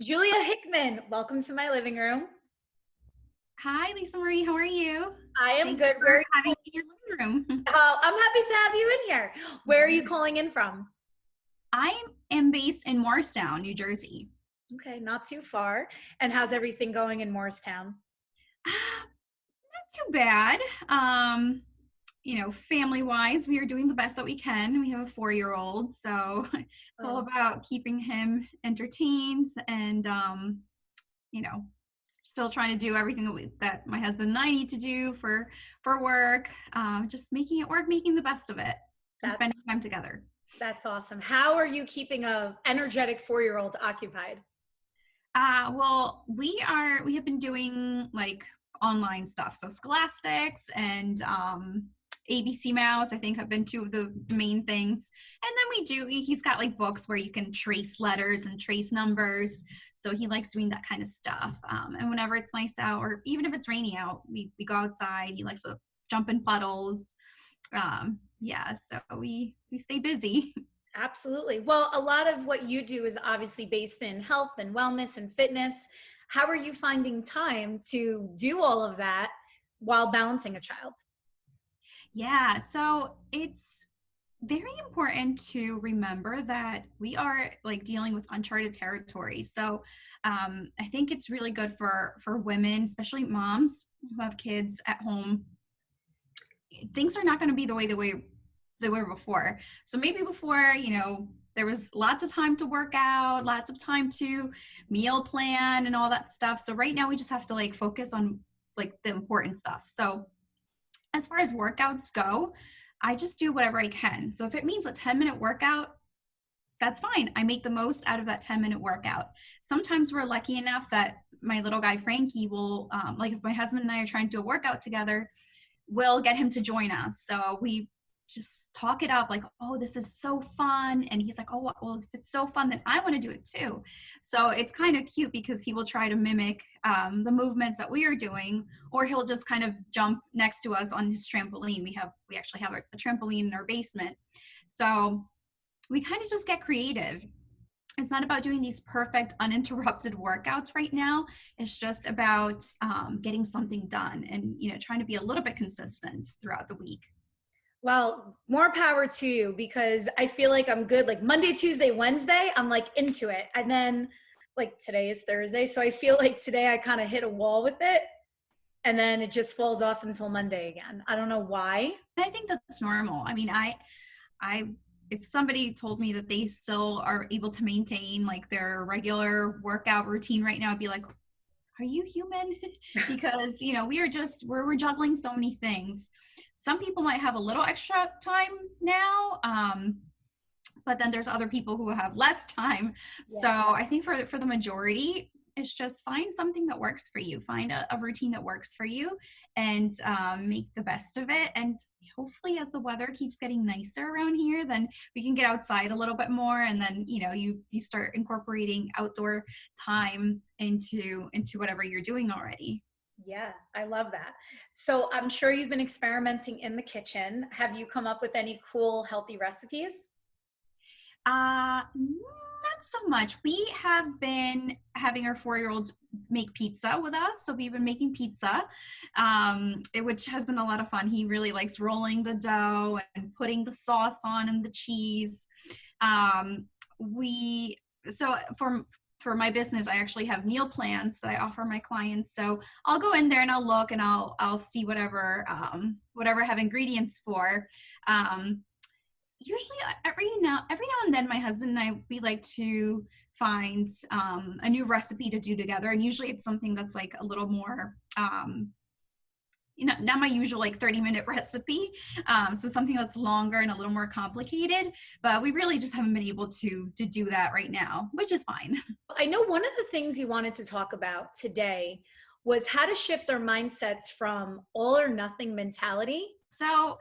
Julia Hickman, welcome to my living room. Hi, Lisa Marie. How are you? I am Thanks good. for having me in your living room. I'm happy to have you in here. Where are you calling in from? I am based in Morristown, New Jersey. Okay, not too far. And how's everything going in Morristown? Not too bad. Um, family wise, we are doing the best that we can. We have a 4-year-old, so it's all Oh, about keeping him entertained and, you know, still trying to do everything that my husband and I need to do for work. Just making it work, making the best of it, and that's spending time together. that's awesome. How are you keeping a energetic 4-year-old occupied? Well, we have been doing like online stuff. So Scholastics and ABC Mouse, I think, have been two of the main things. And then he's got like books where you can trace letters and trace numbers. So he likes doing that kind of stuff. And whenever it's nice out, or even if it's rainy out, we go outside. He likes to jump in puddles. Yeah, so we stay busy. Absolutely. Well, a lot of what you do is obviously based in health and wellness and fitness. How are you finding time to do all of that while balancing a child? Yeah, so it's very important to remember that we are like dealing with uncharted territory. So I think it's really good for women, especially moms who have kids at home. Things are not going to be the way they were before. So maybe before, there was lots of time to work out, lots of time to meal plan and all that stuff. So right now we just have to like focus on like the important stuff. So as far as workouts go, I just do whatever I can. So if it means a 10-minute workout, that's fine. I make the most out of that 10-minute workout. Sometimes we're lucky enough that my little guy, Frankie, will, like if my husband and I are trying to do a workout together, we'll get him to join us. So we just talk it up like, oh, this is so fun. And he's like, oh, well, if it's so fun, then I want to do it too. So it's kind of cute because he will try to mimic the movements that we are doing, or he'll just kind of jump next to us on his trampoline. We actually have a trampoline in our basement. So we kind of just get creative. It's not about doing these perfect uninterrupted workouts right now. It's just about getting something done and trying to be a little bit consistent throughout the week. Well, more power to you because I feel like I'm good. Like Monday, Tuesday, Wednesday, I'm like into it. And then like today is Thursday. So I feel like today I kind of hit a wall with it. And then it just falls off until Monday again. I don't know why. And I think that's normal. I mean, I if somebody told me that they still are able to maintain like their regular workout routine right now, I'd be like, are you human? Because we're juggling so many things. Some people might have a little extra time now, but then there's other people who have less time. So Yeah. I think for the majority, it's just find something that works for you. Find a routine that works for you, and make the best of it. And hopefully, as the weather keeps getting nicer around here, then we can get outside a little bit more. And then you start incorporating outdoor time into whatever you're doing already. Yeah, I love that. So I'm sure you've been experimenting in the kitchen. Have you come up with any cool, healthy recipes? Not so much. We have been having our 4-year-old make pizza with us, so we've been making pizza, which has been a lot of fun. He really likes rolling the dough and putting the sauce on and the cheese. We so for my business, I actually have meal plans that I offer my clients. So I'll go in there and I'll look and I'll see whatever I have ingredients for. Usually every now and then my husband and I, we like to find a new recipe to do together, and usually it's something that's like a little more not my usual like 30-minute recipe, so something that's longer and a little more complicated, but we really just haven't been able to do that right now, which is fine. I know one of the things you wanted to talk about today was how to shift our mindsets from all or nothing mentality. So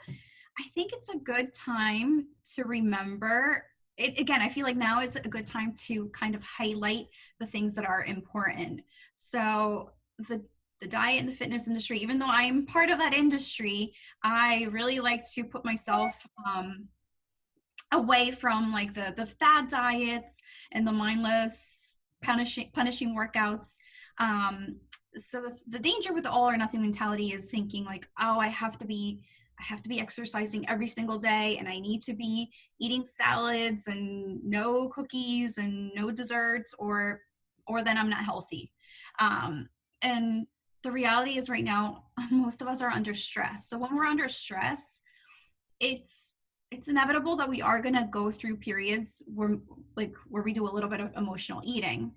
I think it's a good time to remember it. Again, I feel like now is a good time to kind of highlight the things that are important. So the diet and the fitness industry, even though I'm part of that industry, I really like to put myself away from like the fad diets and the mindless punishing workouts. So the danger with the all or nothing mentality is thinking like, oh, I have to be exercising every single day, and I need to be eating salads and no cookies and no desserts, or then I'm not healthy. And the reality is right now, most of us are under stress. So when we're under stress, it's inevitable that we are going to go through periods where we do a little bit of emotional eating.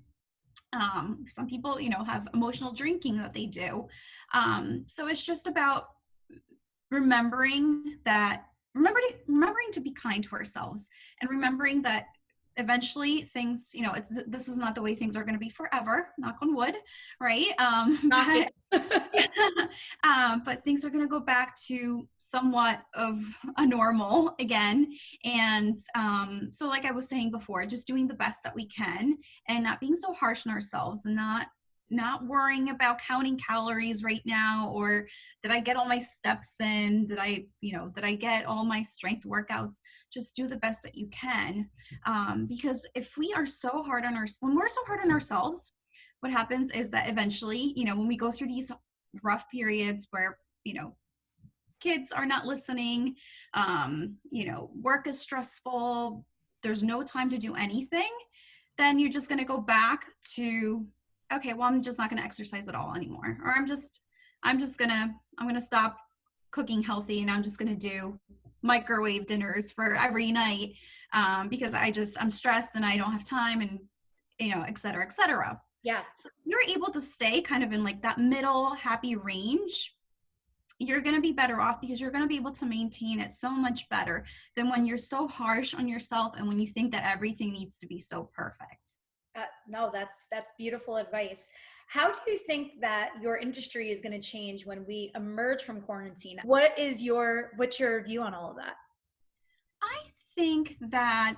Some people, have emotional drinking that they do. So it's just about remembering to be kind to ourselves, and remembering that eventually things, this is not the way things are going to be forever, knock on wood, right? But things are going to go back to somewhat of a normal again. And so like I was saying before, just doing the best that we can, and not being so harsh on ourselves, and not worrying about counting calories right now, or did I get all my steps in? Did I get all my strength workouts? Just do the best that you can. Because if we are so hard on when we're so hard on ourselves, what happens is that eventually, when we go through these rough periods where, kids are not listening, work is stressful, there's no time to do anything, then you're just going to go back to, okay, well, I'm just not going to exercise at all anymore. Or I'm going to stop cooking healthy, and I'm just going to do microwave dinners for every night, because I'm stressed and I don't have time, and, et cetera, et cetera. Yeah. So you're able to stay kind of in like that middle happy range. You're going to be better off, because you're going to be able to maintain it so much better than when you're so harsh on yourself and when you think that everything needs to be so perfect. No, that's beautiful advice. How do you think that your industry is going to change when we emerge from quarantine? What's your view on all of that? I think that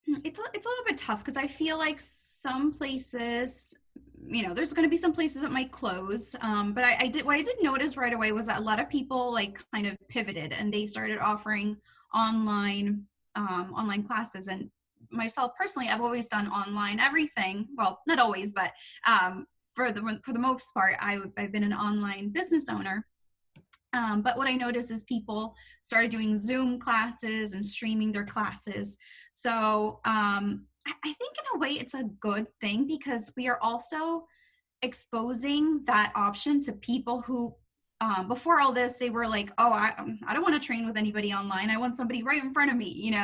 it's a little bit tough, because I feel like some places, there's going to be some places that might close. But what I did notice right away was that a lot of people like kind of pivoted, and they started offering online classes. And myself personally, I've always done online everything. Well, not always, but for the most part, I've been an online business owner. But what I noticed is people started doing Zoom classes and streaming their classes. So I think in a way it's a good thing, because we are also exposing that option to people who, before all this, they were like, oh, I don't want to train with anybody online. I want somebody right in front of me,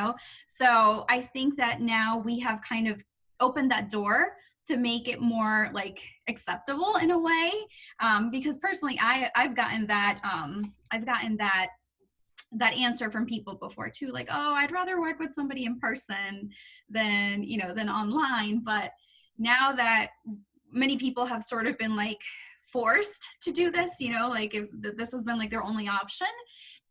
So I think that now we have kind of opened that door to make it more like acceptable in a way. Because personally, I've gotten that answer from people before too, like, oh, I'd rather work with somebody in person than online. But now that many people have sort of been like forced to do this, like if this has been like their only option,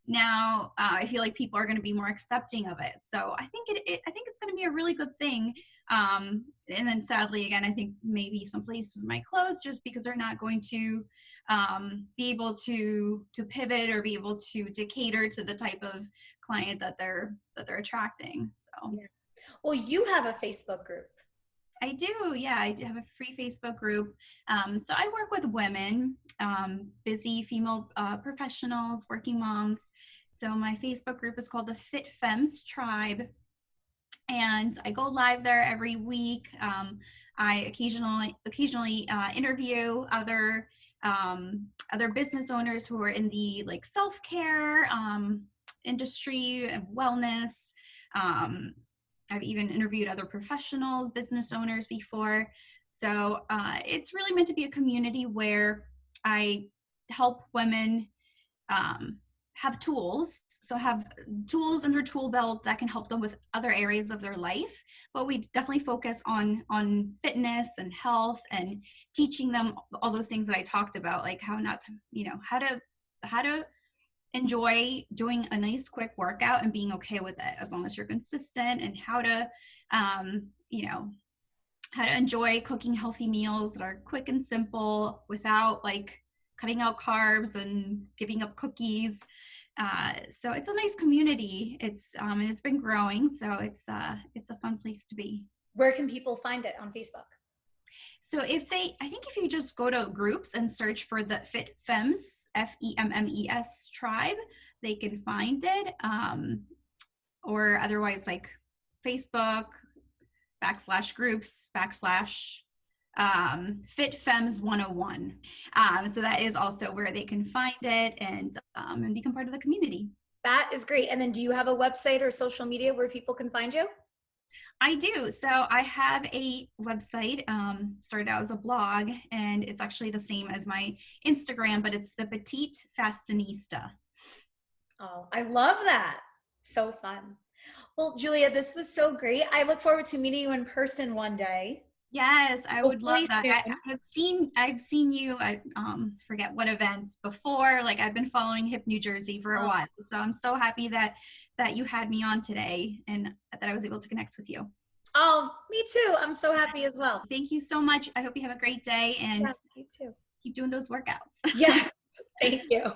now I feel like people are going to be more accepting of it. So I think I think it's going to be a really good thing. And then sadly, again, I think maybe some places might close just because they're not going to be able to pivot or be able to cater to the type of client that they're attracting. So yeah. Well, you have a Facebook group. I do. Yeah, I do have a free Facebook group. So I work with women, busy female professionals, working moms. So my Facebook group is called the Fit Femmes Tribe. And I go live there every week. I occasionally interview other business owners who are in the like self-care industry and wellness. I've even interviewed other professionals, business owners before. So it's really meant to be a community where I help women have tools. So have tools in their tool belt that can help them with other areas of their life. But we definitely focus on fitness and health, and teaching them all those things that I talked about, like how not to, how to enjoy doing a nice quick workout and being okay with it as long as you're consistent, and how to enjoy cooking healthy meals that are quick and simple without like cutting out carbs and giving up cookies. So it's a nice community. And it's been growing, so it's a fun place to be. Where can people find it on Facebook? So I think if you just go to groups and search for the Fit Femmes, FEMMES tribe, they can find it. Or otherwise, like Facebook /groups Fit Femmes 101. So that is also where they can find it and become part of the community. That is great. And then do you have a website or social media where people can find you? I do. So I have a website, started out as a blog, and it's actually the same as my Instagram, but it's the Petite Fashionista. Oh, I love that. So fun. Well, Julia, this was so great. I look forward to meeting you in person one day. Yes, I would love Hopefully that. soon. I've seen you at forget what events before. Like I've been following Hip New Jersey for a while. So I'm so happy that you had me on today and that I was able to connect with you. Oh, me too. I'm so happy as well. Thank you so much. I hope you have a great day and Yes, you too. keep doing those workouts. Yes, thank you.